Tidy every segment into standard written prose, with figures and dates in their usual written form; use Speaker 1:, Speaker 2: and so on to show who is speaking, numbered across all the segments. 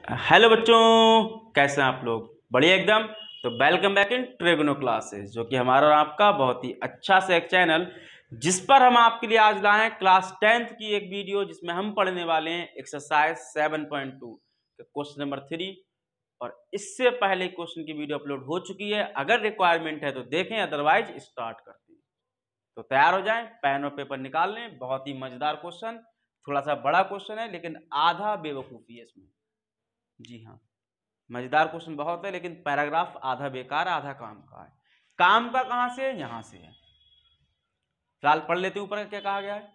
Speaker 1: Hello बच्चों, कैसे हैं आप लोग? बढ़िया एकदम। तो welcome back in trigno classes, जो कि हमारा और आपका बहुत ही अच्छा सा एक चैनल, जिस पर हम आपके लिए आज लाए हैं क्लास 10th की एक वीडियो, जिसमें हम पढ़ने वाले हैं एक्सरसाइज 7.2 का क्वेश्चन नंबर 3। और इससे पहले क्वेश्चन की वीडियो अपलोड हो चुकी है, अगर रिक्वायरमेंट है तो देखें, अदरवाइज स्टार्ट करते हैं। तो तैयार हो जाएं, पेन और पेपर निकाल लें। बहुत ही मजेदार क्वेश्चन, थोड़ा सा बड़ा क्वेश्चन है लेकिन आधा बेवकूफ़ी है इसमें। जी हाँ, मजेदार क्वेश्चन बहुत है लेकिन पैराग्राफ आधा बेकार आधा काम का है। काम का कहां से है? यहां से है। फिलहाल पढ़ लेते हैं ऊपर क्या कहा गया है।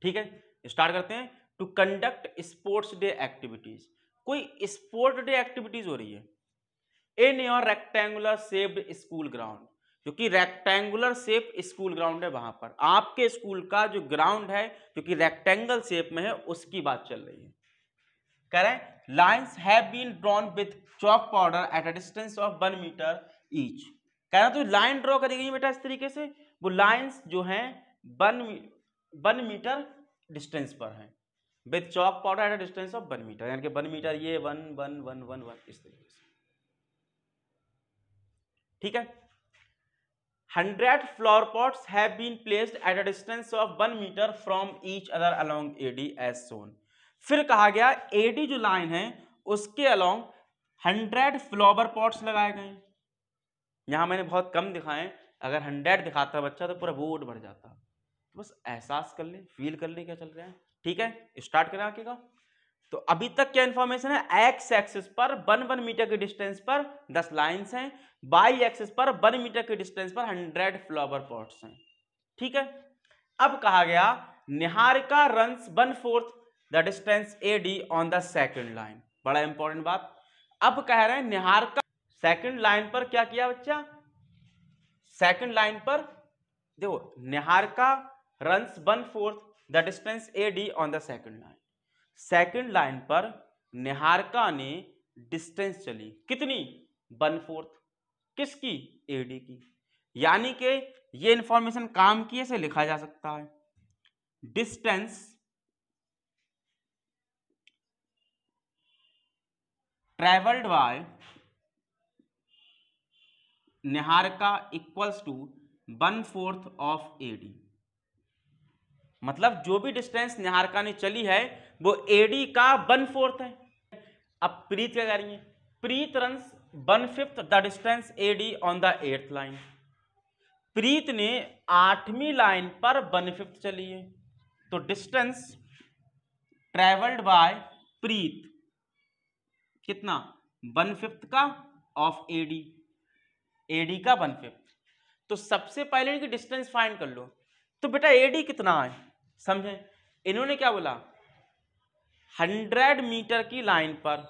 Speaker 1: ठीक है, स्टार्ट करते हैं। To conduct sports day activities, कोई स्पोर्ट डे एक्टिविटीज हो रही है in your rectangular shaped school ground, जो कि रेक्टेंगुलर शेप स्कूल ग्राउंड है। वहां पर आपके स्कूल का जो ग्राउंड है जो कि रेक्टेंगल शेप में है, उसकी बात चल रही है। कह रहे हैं lines have been drawn with chalk powder at a distance of 1 metre each. कह रहे हैं तो लाइन ड्रॉ करी गई बेटा इस तरीके से, वो लाइन्स जो हैं 1 मीटर डिस्टेंस पर हैं, with chalk powder at a distance of 1 metre, यानी कि 1 मीटर, ये 1 1 1 1 1 इस तरीके से। ठीक है, 100 flower pots have been placed at a distance of 1 meter from each other along AD as shown। फिर कहा गया AD जो लाइन है उसके अलोंग 100 फ्लावर पॉट्स लगाए गए। यहां मैंने बहुत कम दिखाए, अगर 100 दिखाता बच्चा तो पूरा बोर्ड भर जाता। तो बस एहसास कर ले, फील कर ले क्या चल रहा है। ठीक है, स्टार्ट करें आगे का। तो अभी तक क्या इंफॉर्मेशन है? एक्स एक्सिस पर 1 मीटर के डिस्टेंस पर 10 लाइंस हैं, वाई एक्सिस पर 1 मीटर के डिस्टेंस पर 100 फ्लावर पॉट्स हैं। ठीक है, अब कहा गया Niharika runs 1/4 the distance AD on the second line. बड़ा इंपॉर्टेंट बात, अब कह रहे हैं निहारिका सेकंड लाइन पर क्या किया बच्चा? सेकंड लाइन पर देखो, Niharika runs 1/4 the distance AD on the second line. Second line पर निहारिका ने डिस्टेंस चली कितनी? 1/4। किसकी? AD की। यानी कि ये इंफॉर्मेशन काम की ऐसे लिखा जा सकता है, distance travelled by Niharika equals to 1/4 of AD। मतलब जो भी डिस्टेंस निहारिका ने चली है वो AD का 1/4 है। अब प्रीत क्या करेंगे? Preet runs 1/5 the distance AD on the 8th line. Preet ने 8वीं लाइन पर 1/5 चली है, तो डिस्टेंस ट्रेवल्ड बाय प्रीत कितना? 1/5 का ऑफ AD का 1/5। तो सबसे पहले इनकी डिस्टेंस फाइंड कर लो। तो बेटा AD कितना है समझे, इन्होंने क्या बोला? 100 मीटर की लाइन पर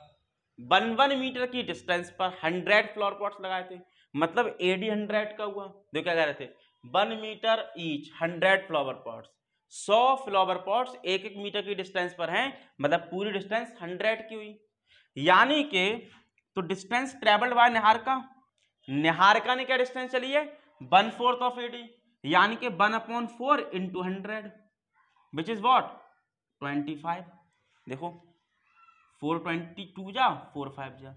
Speaker 1: 1 मीटर की डिस्टेंस पर 100 फ्लावर पॉट्स लगाए थे, मतलब AD 100 का हुआ। देखो क्या कह रहे थे, 1 metre each 100 flower pots, 100 flower pots 1 metre की डिस्टेंस पर हैं, मतलब पूरी डिस्टेंस 100 की हुई। यानी कि तो डिस्टेंस ट्रेवल्ड बाय निहारिका ने क्या डिस्टेंस चली है? 1/4 ऑफ AD, यानी कि 1/4 इंटू 100 विच इज वॉट? 25। देखो 422 जा 45 जा,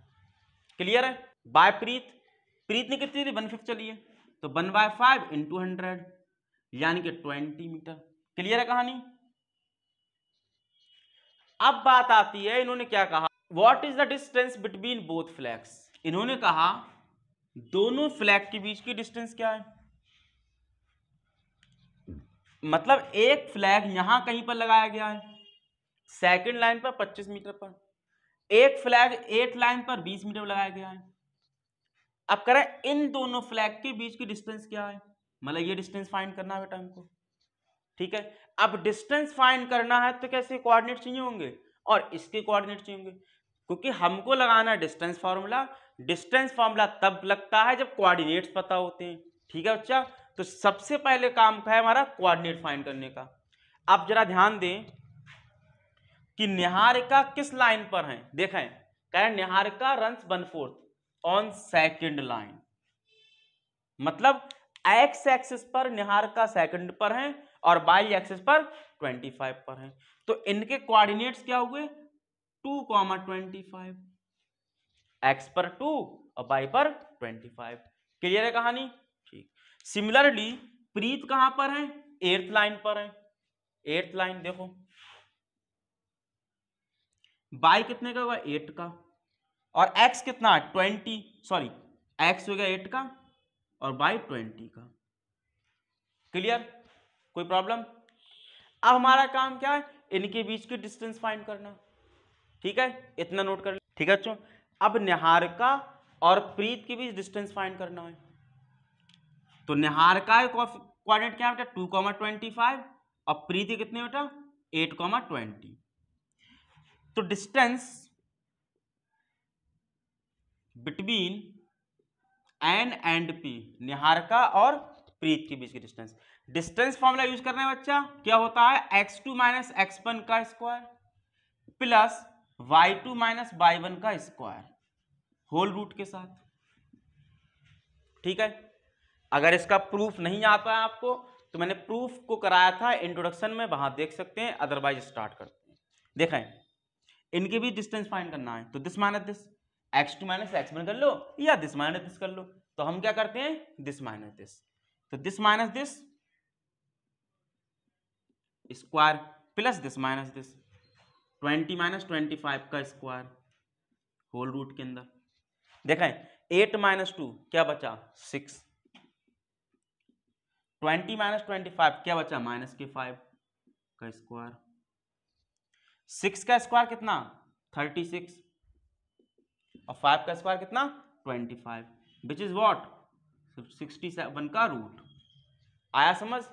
Speaker 1: क्लियर है। बाय प्रीत, प्रीत ने कितनी थी? 1/5 चली है, तो 1/5 इंटू 100 यानी कि 20 मीटर। क्लियर है कहानी। अब बात आती है, इन्होंने क्या कहा, what is the distance between both flags. इन्होंने कहा दोनों फ्लैग के बीच की डिस्टेंस क्या है। मतलब एक फ्लैग यहां कहीं पर लगाया गया है सेकंड लाइन पर 25 मीटर पर, एक फ्लैग 8 लाइन पर 20 मीटर लगाया गया है। अब करें इन दोनों फ्लैग के बीच की डिस्टेंस क्या है, मतलब ये डिस्टेंस फाइंड करना है बेटा हमको। ठीक है, अब डिस्टेंस फाइंड करना है तो कैसे कोऑर्डिनेट चाहिए होंगे और इसके कोऑर्डिनेट चाहिए होंगे, क्योंकि हमको लगाना है डिस्टेंस फार्मूला। डिस्टेंस फार्मूला तब लगता है जब कोऑर्डिनेट्स पता होते हैं। ठीक है बच्चा, तो सबसे पहले काम है हमारा कोऑर्डिनेट फाइंड करने का। अब जरा ध्यान दें कि निहारिका किस लाइन पर है। देखें, कह Niharika runs 1/4 on second line, मतलब एक्स एक्सिस पर निहारिका सेकंड पर है और बाई एक्सिस पर 25 पर है। तो इनके कोऑर्डिनेट्स क्या हुए 2,25, एक्स पर 2 और बाई पर 25। क्लियर है कहानी? ठीक। सिमिलरली प्रीत कहां पर है 8th लाइन पर है। 8th लाइन देखो बाई कितने का होगा 8 का और एक्स कितना 20, सॉरी एक्स हो गया 8 का और बाई 20 का। क्लियर? कोई प्रॉब्लम? अब हमारा काम क्या है इनके बीच की डिस्टेंस फाइंड करना। ठीक है, इतना नोट कर। ठीक है बच्चों, अब निहारिका और प्रीत के बीच डिस्टेंस फाइंड करना है। तो निहारिका कोऑर्डिनेट क्या बेटा 2,25 और प्रीति कितने बेटा 8,20। तो distance between N and P, Niharika और प्रीत के बीच की डिस्टेंस। डिस्टेंस फॉर्मूला यूज करना है बच्चा, क्या होता है x2 माइनस x1 का square plus y2 minus y1 का स्क्वायर होल रूट के साथ। ठीक है, अगर इसका प्रूफ नहीं आता है आपको तो मैंने प्रूफ को कराया था इंट्रोडक्शन में, वहां देख सकते हैं, अदरवाइज स्टार्ट करते हैं। देखें इनके भी डिस्टेंस फाइंड करना है, तो this minus this, x2 minus x1 कर लो या दिस माइनस दिस कर लो। तो हम क्या करते हैं दिस माइनस दिस, तो this minus this square plus this minus this 20 minus 25 का स्क्वायर होल रूट के अंदर। देखें 8 माइनस 2 क्या बचा 6, 20 माइनस 25 क्या बचा माइनस के 5 का स्क्वायर। 6 का स्क्वायर कितना 36 और 5 का स्क्वायर कितना 25, विच इज व्हाट 67 का रूट। आया समझ?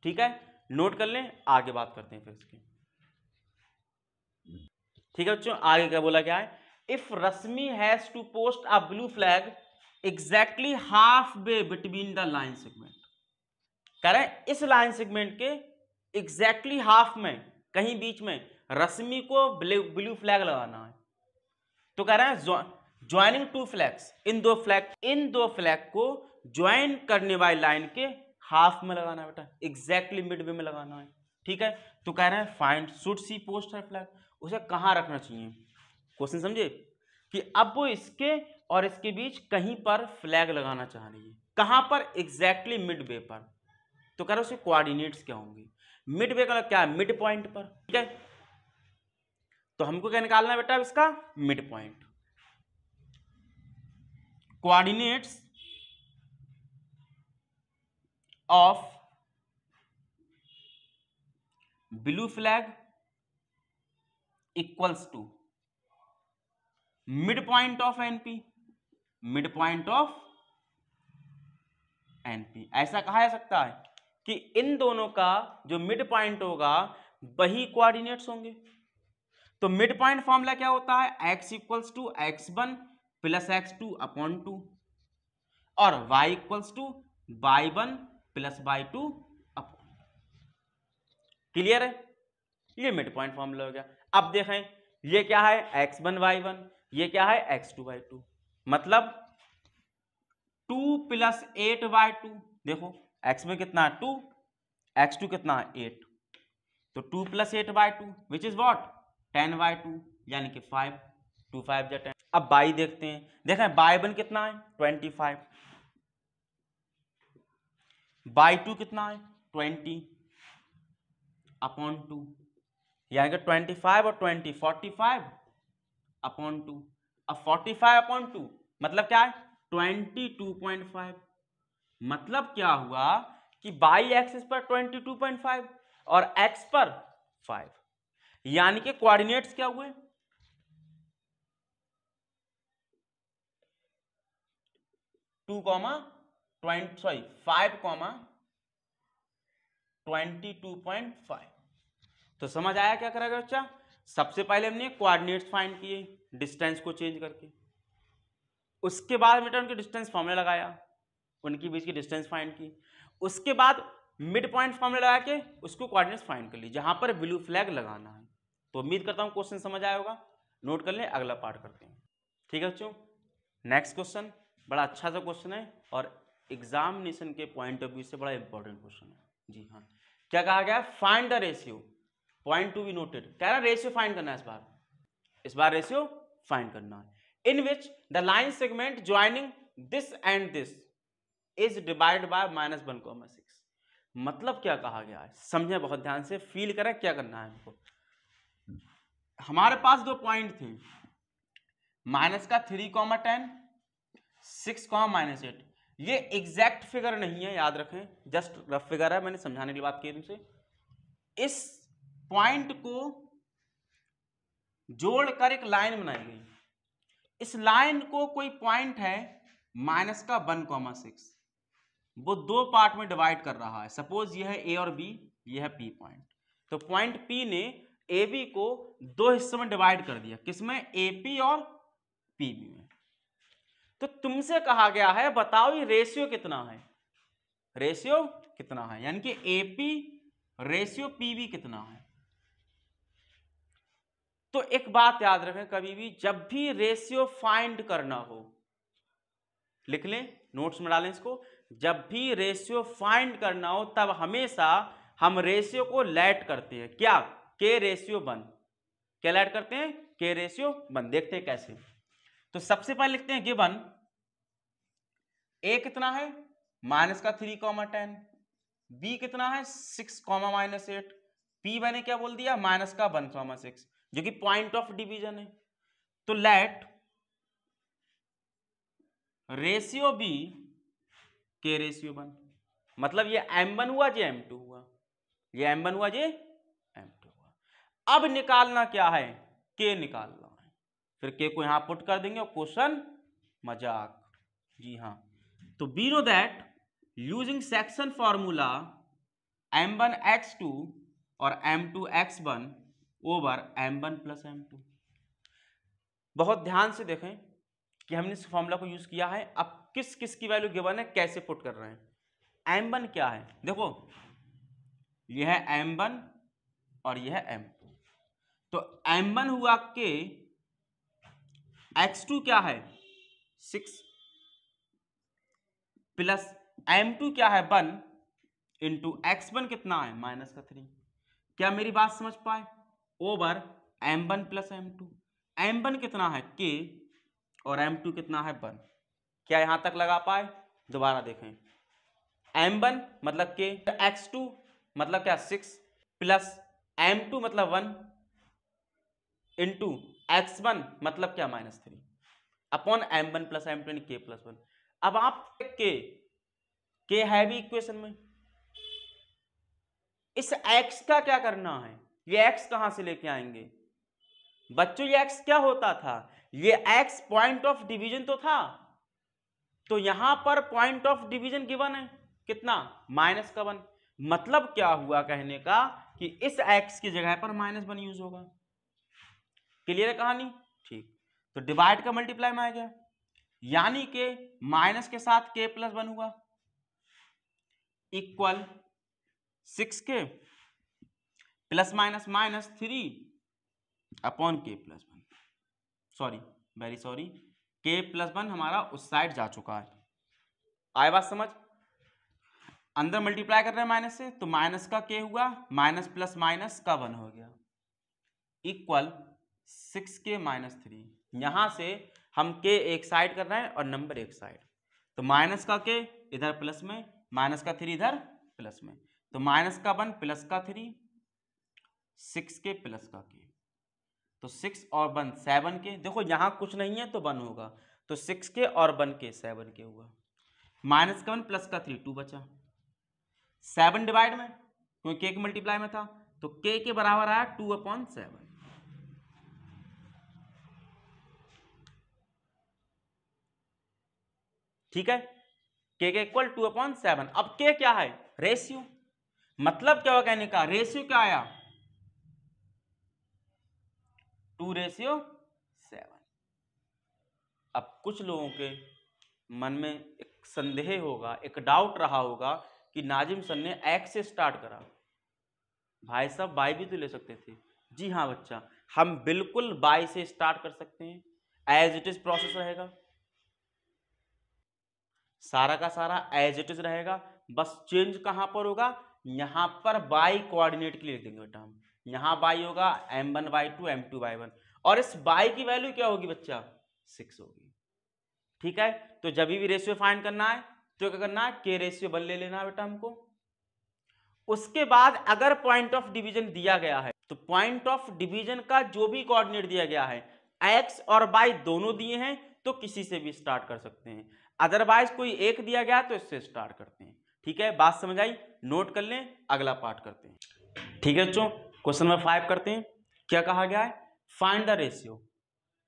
Speaker 1: ठीक है, नोट कर लें, आगे बात करते हैं फिर इसके। ठीक है बच्चों, आगे क्या बोला गया है, if Rashmi has to post a blue flag exactly half way between the line segment. कह रहे हैं इस लाइन सेगमेंट के एग्जैक्टली हाफ में, कहीं बीच में रश्मि को ब्लू फ्लैग लगाना है। तो कह रहे हैं ज्वाइनिंग टू फ्लैग्स, इन दो फ्लैग को ज्वाइन करने वाली लाइन के हाफ में लगाना है बेटा, एग्जैक्टली मिडवे में लगाना है। ठीक है, तो कह रहे हैं फाइंड शुड सी पोस्ट है फ्लैग, उसे कहां रखना चाहिए। क्वेश्चन समझे कि अब वो इसके और इसके बीच कहीं पर फ्लैग लगाना चाह रही है, कहां पर एग्जैक्टली मिडवे पर। तो कह रहे उसके कोऑर्डिनेट्स क्या होंगे, मिडवे का क्या है मिड पॉइंट पर। ठीक है, तो हमको क्या निकालना है बेटा इसका mid point. Coordinates of blue flag equals to mid point of NP, mid point of NP. ऐसा कहा जा सकता है कि इन दोनों का जो मिड पॉइंट होगा वही कोऑर्डिनेट्स होंगे। तो मिड पॉइंट फॉर्मूला क्या होता है x equals to x1 plus x2 upon 2 और y equals to y1 plus y2 upon. Clear है, ये मिड पॉइंट फॉर्मूला हो गया। अब देखें ये क्या है x1 y1, ये क्या है x2 y2, मतलब 2 प्लस 8y2। देखो x में कितना है 2, x2 कितना है 8, तो 2 plus 8y2 which is what 10y2 यानी कि 5, 2 5 10। अब बाई देखते हैं, देखें y1 कितना है 25, y2 कितना है 20 अपॉन 2, यानी कि 25 और 20 45 अपॉन 2। अब 45 अपॉन 2 मतलब क्या है 22.5, मतलब क्या हुआ कि बाई एक्सिस पर 22.5 और एक्स पर 5, यानी कि कोऑर्डिनेट्स क्या हुए 5,22.5। तो समझ आया क्या करेगा बच्चा। सबसे पहले हमने कोऑर्डिनेट्स फाइंड किए डिस्टेंस को चेंज करके, उसके बाद बेटा उनके डिस्टेंस फॉर्मूला लगाया, उनके बीच की डिस्टेंस फाइंड की, उसके बाद मिड पॉइंट फॉर्मूला लगा के उसको कोऑर्डिनेट्स फाइंड कर ली जहां पर ब्लू फ्लैग लगाना है। तो उम्मीद करता हूं क्वेश्चन समझ आया होगा, नोट कर लें, अगला पार्ट करते हैं। ठीक है बच्चों, नेक्स्ट क्वेश्चन बड़ा अच्छा सा क्वेश्चन है और एग्जामिनेशन के पॉइंट ऑफ व्यू से बड़ा इंपॉर्टेंट क्वेश्चन है। जी हाँ, क्या कहा गया? Find the ratio, point to be noted, कह रहा रेशियो फाइंड करना है इस बार रेशियो फाइंड करना है। In which the line segment joining this and this is divide by -1,6। मतलब क्या कहा गया है, समझे बहुत ध्यान से, फील करें क्या करना है हमको। हमारे पास दो पॉइंट थे, -3,10, 6,-8। ये एग्जैक्ट फिगर नहीं है, याद रखें, जस्ट रफ फिगर है, मैंने समझाने की बात की तुमसे। इस पॉइंट को जोड़कर एक लाइन बनाई गई, इस लाइन को कोई पॉइंट है -1,6, वो दो पार्ट में डिवाइड कर रहा है। सपोज यह है ए और बी, यह है पी पॉइंट। तो पॉइंट पी ने ए बी को दो हिस्सों में डिवाइड कर दिया, किसमें? एपी और पीबी में। तो तुमसे कहा गया है बताओ ये रेशियो कितना है, रेशियो कितना है, यानी कि एपी रेशियो पीबी कितना है। तो एक बात याद रखें, कभी भी जब भी रेशियो फाइंड करना हो, लिख लें, नोट्स में डालें इसको, जब भी रेशियो फाइंड करना हो तब हमेशा हम रेशियो को लेट करते हैं, क्या? के रेशियो 1। क्या लेट करते हैं? के रेशियो 1। देखते हैं कैसे। तो सबसे पहले लिखते हैं गिवन ए कितना है -3,10, बी कितना है 6,-8, पी मैंने क्या बोल दिया -1,6, जो कि पॉइंट ऑफ डिवीजन है। तो लेट रेशियो बी के रेशियो 1, मतलब ये m1 हुआ जे m2 हुआ, ये m1 हुआ जे m2 हुआ। अब निकालना क्या है? के निकालना है, फिर के को यहां पुट कर देंगे और क्वेश्चन मजाक, जी हाँ। तो we know that using section formula m1x2 और m2x1 over m1 plus m2। बहुत ध्यान से देखें कि हमने इस फॉर्मूला को यूज किया है। अब किस किस की वैल्यू गिवन है, कैसे पुट कर रहे हैं। m1 क्या है, देखो यह है m1 और यह है m2। तो m1 हुआ के, x2 क्या है 6, प्लस m2 क्या है 1, इंटू x1 कितना है -3। क्या मेरी बात समझ पाए? Over m1 plus m2। m1 कितना है k और m2 कितना है 1। क्या यहां तक लगा पाए? दोबारा देखें, m1 मतलब k, x2 मतलब क्या 6, प्लस m2 मतलब 1, इंटू x1 मतलब क्या -3, upon m1 plus m2 k plus 1। अब आप के है भी इक्वेशन में, इस x का क्या करना है? ये x कहां से लेके आएंगे बच्चों? ये x क्या होता था? ये x पॉइंट ऑफ डिवीजन तो था, तो यहां पर पॉइंट ऑफ डिवीजन गिवन है कितना -1। मतलब क्या हुआ कहने का कि इस x की जगह पर -1 यूज होगा। क्लियर है कहानी? ठीक। तो डिवाइड का मल्टीप्लाई में आ गया, यानी कि माइनस के साथ k प्लस 1 हुआ, equal 6k plus -3 upon k plus 1। Sorry, very sorry, k plus 1 हमारा उस साइड जा चुका है। आए बात समझ? अंदर मल्टीप्लाई कर रहे हैं माइनस से, तो माइनस का k हुआ, माइनस प्लस माइनस का 1 हो गया, इक्वल 6k -3। यहां से हम k एक साइड कर रहे हैं और नंबर एक साइड, तो माइनस का k इधर प्लस में, माइनस का 3 इधर प्लस में, तो माइनस का 1 प्लस का 3, 6k प्लस का k, तो 6 और 1 7k। देखो यहां कुछ नहीं है तो 1 होगा, तो 6k और 1k 7k हुआ, माइनस का 1 प्लस का 3 2 बचा, 7 डिवाइड में, क्योंकि k के मल्टीप्लाई में था, तो k के बराबर आया 2/7। ठीक है, k इक्वल 2/7। अब k क्या है? रेशियो। मतलब क्या हुआ कहने का, रेशियो क्या आया 2:7। अब कुछ लोगों के मन में एक संदेह होगा, एक डाउट रहा होगा कि नाजिम सर ने x से स्टार्ट करा, भाई साहब y भी तो ले सकते थे। जी हाँ बच्चा, हम बिल्कुल y से स्टार्ट कर सकते हैं, एज इट इज प्रोसेस रहेगा, सारा का सारा एज इट इज रहेगा, बस चेंज कहां पर होगा, यहाँ पर बाई कोऑर्डिनेट के लिए लिख देंगे बेटा हम। यहाँ बाई होगा m1/2 m2/1 और इस बाई की वैल्यू क्या होगी बच्चा 6 होगी। ठीक है, तो जब भी रेशियो फाइंड करना है तो क्या करना है k रेशियो 1 ले लेना है बेटा हमको। उसके बाद अगर पॉइंट ऑफ डिवीजन दिया गया है तो पॉइंट ऑफ डिवीजन का जो भी कोऑर्डिनेट दिया गया है x और y दोनों दिए हैं तो किसी से भी स्टार्ट कर सकते हैं, अदरवाइज कोई एक दिया गया तो इससे स्टार्ट करते हैं। ठीक है, बात समझ आई, नोट कर लें, अगला पार्ट करते हैं। ठीक है बच्चों, क्वेश्चन नंबर 5 करते हैं। क्या कहा गया है, फाइंड द रेशियो,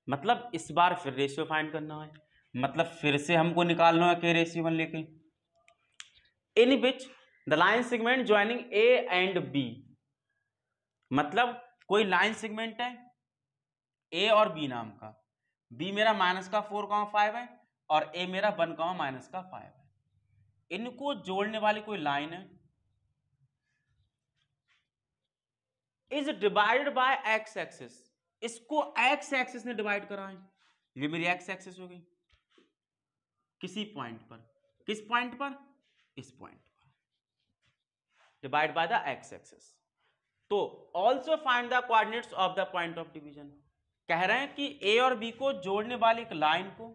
Speaker 1: मतलब इस बार फिर रेशियो फाइंड करना है, मतलब फिर से हमको निकालना है k रेशियो 1 लेके। In which the line segment joining a and b, मतलब कोई लाइन सेगमेंट है a और b नाम का, b मेरा -4,5 है और a मेरा 1,-5 है, इनको जोड़ने वाली कोई लाइन है, is divided by x axis, इसको एक्स एक्सिस ने डिवाइड करा है, ये मेरी एक्स एक्सिस हो गई किसी पॉइंट पर, किस पॉइंट पर, इस पॉइंट पर, divide by the x axis. तो also find the coordinates of the point of division, कह रहे हैं कि ए और बी को जोड़ने वाली एक लाइन को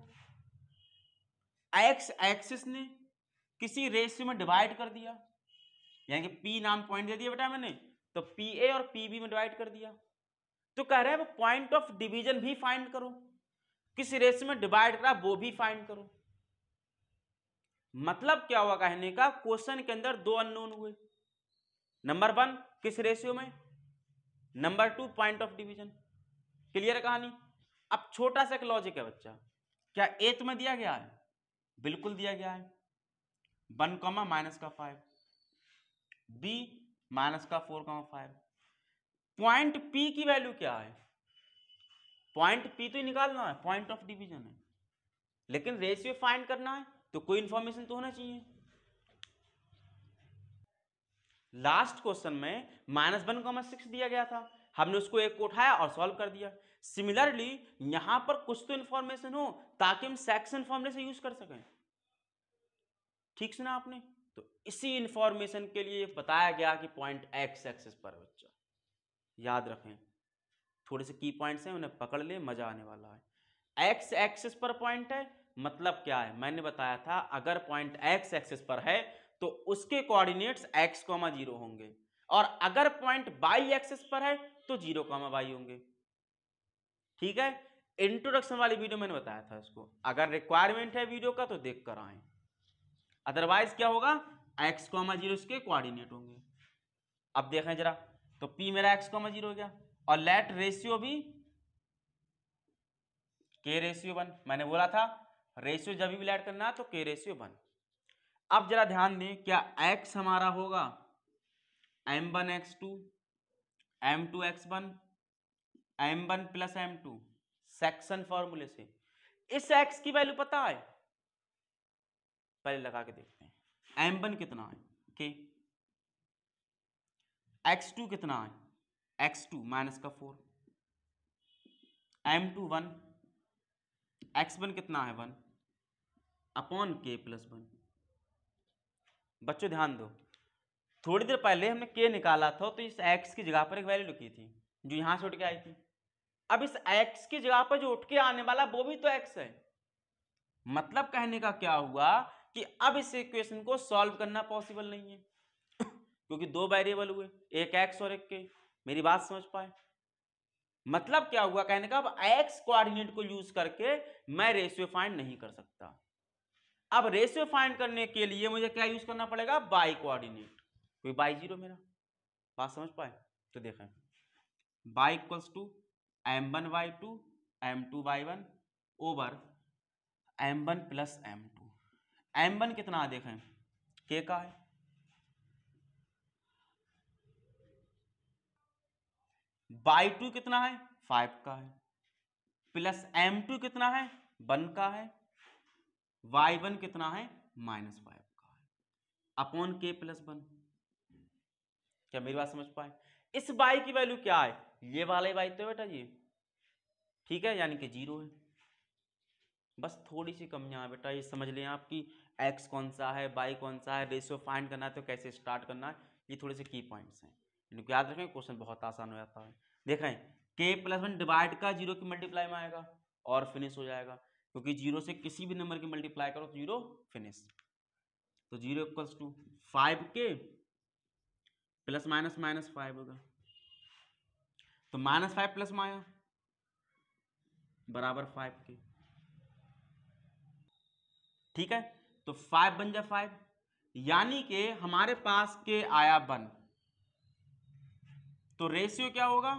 Speaker 1: एक्स एक्सिस ने किसी रेशियो में डिवाइड कर दिया, यानी कि पी नाम पॉइंट दे दिया बेटा मैंने, तो पी ए और पी बी में डिवाइड कर दिया, तो कह रहे हैं वो पॉइंट ऑफ डिवीजन भी फाइंड करो, किस रेशियो में डिवाइड करा वो भी फाइंड करो। मतलब क्या हुआ कहने का, क्वेश्चन के अंदर दो अननोन हुए, नंबर 1 किस रेशियो में, number 2 point of division. Clear है कहानी। अब छोटा सा एक लॉजिक है बच्चा, क्या ए तुम्हें दिया गया है, बिल्कुल दिया गया है, 1,-5, बी -4,5, पॉइंट पी की वैल्यू क्या है, पॉइंट पी तो ही निकालना है, पॉइंट ऑफ डिवीजन है, लेकिन रेशियो फाइंड करना है तो कोई इंफॉर्मेशन तो होना चाहिए। लास्ट क्वेश्चन में -1,6 दिया गया था, हमने उसको एक को उठाया और सॉल्व कर दिया। सिमिलरली यहां पर कुछ तो इंफॉर्मेशन हो ताकि हम सेक्शन फॉर्मूले से यूज कर सकें। ठीक सुना आपने, तो इसी इंफॉर्मेशन के लिए बताया गया कि पॉइंट एक्स एक्सिस पर बच्चा याद रखें, थोड़े से की पॉइंट्स हैं उन्हें पकड़ ले, मजा आने वाला है। एक्स एक्सिस पर पॉइंट है, मतलब क्या है, मैंने बताया था अगर पॉइंट एक्स एक्सिस पर है तो उसके कोऑर्डिनेट्स x, 0 होंगे, और अगर पॉइंट y एक्सिस पर है तो 0, y होंगे। ठीक है, इंट्रोडक्शन वाली वीडियो मैंने बताया था इसको, अगर रिक्वायरमेंट है वीडियो का तो देख कर आए, अदरवाइज क्या होगा, x, 0 इसके कोऑर्डिनेट होंगे। अब देखें जरा, तो p मेरा x, 0 हो गया, और लेट रेशियो भी k रेशियो 1, मैंने बोला था रेशियो जब भी लेट करना तो k रेशियो 1। अब जरा ध्यान दें, क्या x हमारा होगा m1x2 m2x1 m1 plus m2 section फॉर्मूले से, इस x की वैल्यू पता है, पहले लगा के देखते हैं, m1 कितना है k, x2 कितना है x2 -4, m2 1, x1 कितना है 1 अपॉन k + 1। बच्चों ध्यान दो, थोड़ी देर पहले हमने k निकाला था तो इस x की जगह पर एक वैल्यू लिखी थी जो यहां से उठ के आई थी, अब इस x की जगह पर जो उठ के आने वाला वो भी तो x है, मतलब कहने का क्या हुआ कि अब इस इक्वेशन को सॉल्व करना पॉसिबल नहीं है क्योंकि दो वेरिएबल हुए, एक x और एक k। मेरी बात समझ पाए, मतलब क्या हुआ कहने का, अब x कोऑर्डिनेट को यूज करके मैं रेशियो फाइंड नहीं कर सकता, अब रेशियो फाइंड करने के लिए मुझे क्या यूज करना पड़ेगा, बाई कोऑर्डिनेट, कोई बाई 0 मेरा, बात समझ पाए, तो देखें y equals to m1/2 m2/1 over m1 plus m2, m1 कितना है देखें k का है, y2 कितना है 5 का है, प्लस m2 कितना है 1 का है, y1 कितना है -5 का है, अपॉन k + 1। क्या मेरी बात समझ पाए, इस y की वैल्यू क्या है, ये वाले y तो बेटा ये, ठीक है, यानी कि 0 है। बस थोड़ी सी कमियां है बेटा, ये समझ लें आपकी x कौन सा है y कौन सा है, रेशियो फाइंड करना है तो कैसे स्टार्ट करना है, ये थोड़े से की पॉइंट्स हैं, इनको याद रखें, क्वेश्चन बहुत आसान हो जाता है। देखें k+1 डिवाइड का 0 की मल्टीप्लाई में आएगा और फिनिश हो जाएगा, क्योंकि 0 से किसी भी नंबर की मल्टीप्लाई करो तो 0 फिनिश। तो 0 = 5k प्लस माइनस माइनस 5 होगा, तो -5 प्लस माया बराबर 5k। ठीक है, तो 5 बन जा 5, यानी कि हमारे पास के आया 1, तो रेशियो क्या होगा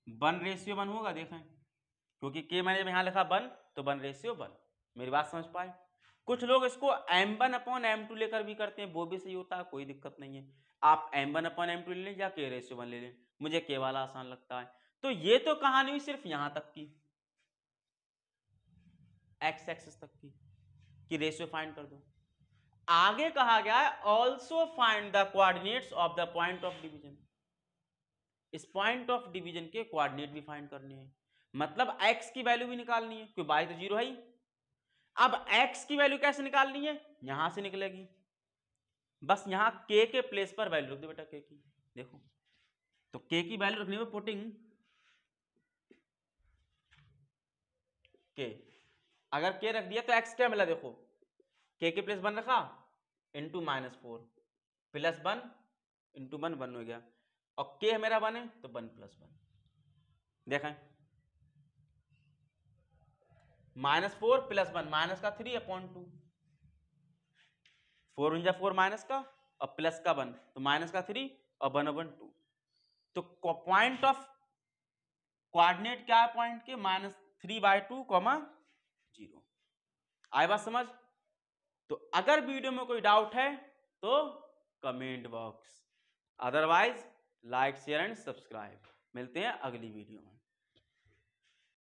Speaker 1: 1:1 होगा। देखें क्योंकि के मैंने जब यहां लिखा 1 तो 1:1। मेरी बात समझ पाए। कुछ लोग इसको m1/m2 लेकर भी करते हैं, वो भी सही होता है, कोई दिक्कत नहीं है। आप m1/m2 ले लें या k/1 ले लें, मुझे के वाला आसान लगता है। तो ये तो कहानी हुई सिर्फ यहां तक की, x एक्सिस तक की, कि रेशियो फाइंड कर दो। आगे कहा गया है also find the coordinates of the point of division. इस पॉइंट ऑफ डिवीजन के कोऑर्डिनेट भी फाइंड करने हैं, मतलब x की वैल्यू भी निकालनी है, क्योंकि y तो 0 है ही। अब x की वैल्यू कैसे निकालनी है, यहां से निकलेगी, बस यहां k के प्लेस पर वैल्यू रख दो बेटा, k की। देखो तो k की वैल्यू रखनी है पुटिंग k, अगर k रख दिया तो x क्या मिला, देखो k के प्लेस 1 रखा इंटू -4 प्लस 1 इंटू 1 1 हो गया, और k मेरा 1 है तो 1 + 1। देखें -4 + 1 माइनस का 3/2, 4 × 4 माइनस का और प्लस का 1 तो माइनस का 3 और 1/2। तो पॉइंट ऑफ कोऑर्डिनेट क्या है पॉइंट के, -3/2, 0। आए बात समझ। तो अगर वीडियो में कोई डाउट है तो comment box, otherwise like share and subscribe. मिलते हैं अगली वीडियो में।